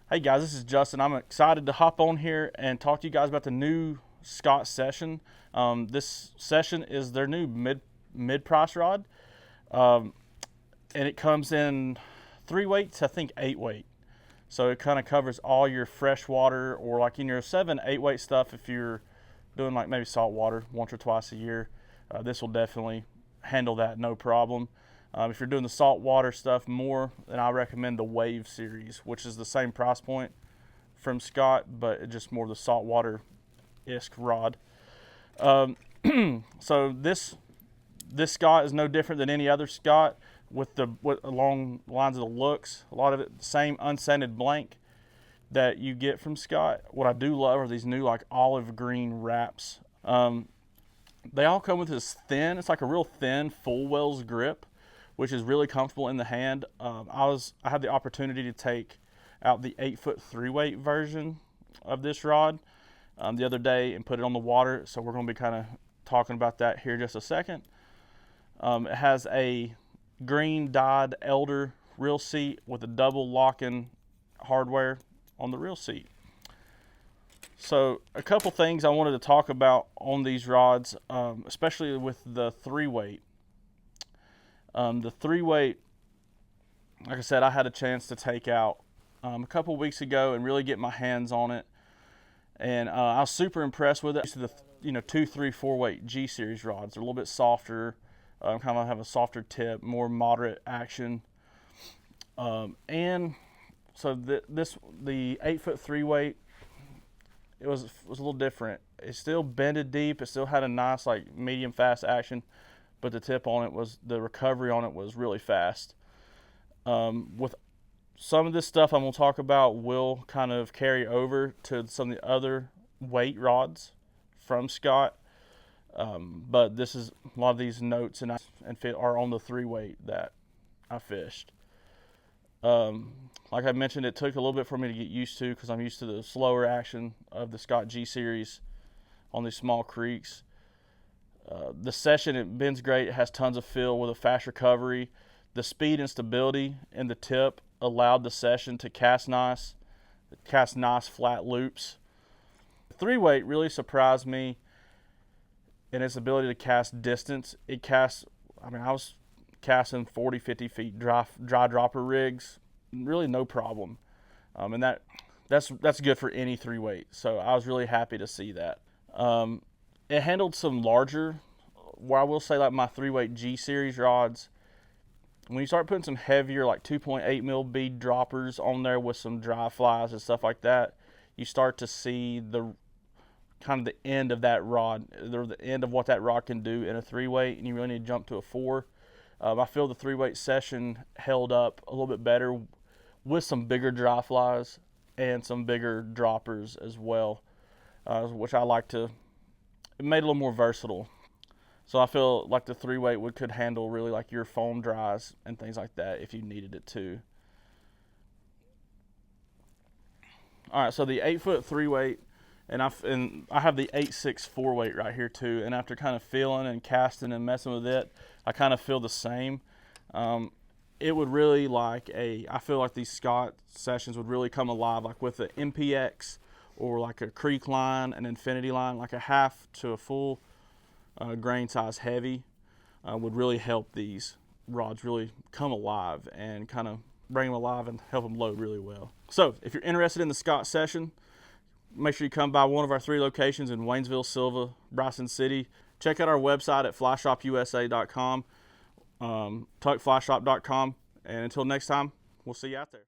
Hey guys, this is Justin. I'm excited to hop on here and talk to you guys about the new Scott Session. This Session is their new mid price rod, and it comes in 3 weights, I think 8 weight. So it kind of covers all your freshwater or like in your 7-8 weight stuff. If you're doing like maybe saltwater once or twice a year, this will definitely handle that no problem. If you're doing the saltwater stuff more, then I recommend the Wave series, which is the same price point from Scott, but it's just more the saltwater-esque rod. So this Scott is no different than any other Scott with along lines of the looks. A lot of it the same unsanded blank that you get from Scott. What I do love are these new like olive green wraps. They all come with this thin, it's like a real thin full wells grip, which is really comfortable in the hand. I had the opportunity to take out the 8-foot 3-weight version of this rod the other day and put it on the water. So we're going to be kind of talking about that here in just a second. It has a green dyed elder reel seat with a double lock-in hardware on the reel seat. So a couple things I wanted to talk about on these rods, especially with the 3-weight. The 3-weight, like I said, I had a chance to take out a couple weeks ago and really get my hands on it, and I was super impressed with it. The 2, 3, 4-weight G series rods are a little bit softer, kind of have a softer tip, more moderate action, and so the 8-foot 3-weight, it was a little different. It still bended deep. It still had a nice like medium fast action, but the tip on it the recovery on it was really fast. With some of this stuff I'm going to talk about will kind of carry over to some of the other weight rods from Scott. But this is a lot of these notes and fit are on the 3-weight that I fished. Like I mentioned, it took a little bit for me to get used to because I'm used to the slower action of the Scott G series on these small creeks. The Session, it bends great. It has tons of feel with a fast recovery. The speed and stability in the tip allowed the Session to cast nice flat loops. The 3-weight really surprised me in its ability to cast distance. It casts, I was casting 40, 50 feet dry dropper rigs, really no problem. And that's good for any 3-weight. So I was really happy to see that. It handled some larger, where I will say like my 3-weight G series rods, when you start putting some heavier like 2.8 mil bead droppers on there with some dry flies and stuff like that, you start to see the kind of the end of that rod, or the end of what that rod can do in a 3-weight, and you really need to jump to a 4. I feel the 3-weight Session held up a little bit better with some bigger dry flies and some bigger droppers as well, which I like to. It made it a little more versatile. So I feel like the 3-weight could handle really like your foam dries and things like that if you needed it to. All right, so the 8-foot 3-weight, and I have the 8.6 4-weight right here too. And after kind of feeling and casting and messing with it, I kind of feel the same. It would really I feel like these Scott Sessions would really come alive like with the MPX or like a creek line, an infinity line, like a half to a full grain size heavy would really help these rods really come alive and kind of bring them alive and help them load really well. So if you're interested in the Scott Session, make sure you come by one of our 3 locations in Waynesville, Sylva, Bryson City. Check out our website at flyshopusa.com, tuckflyshop.com, and until next time, we'll see you out there.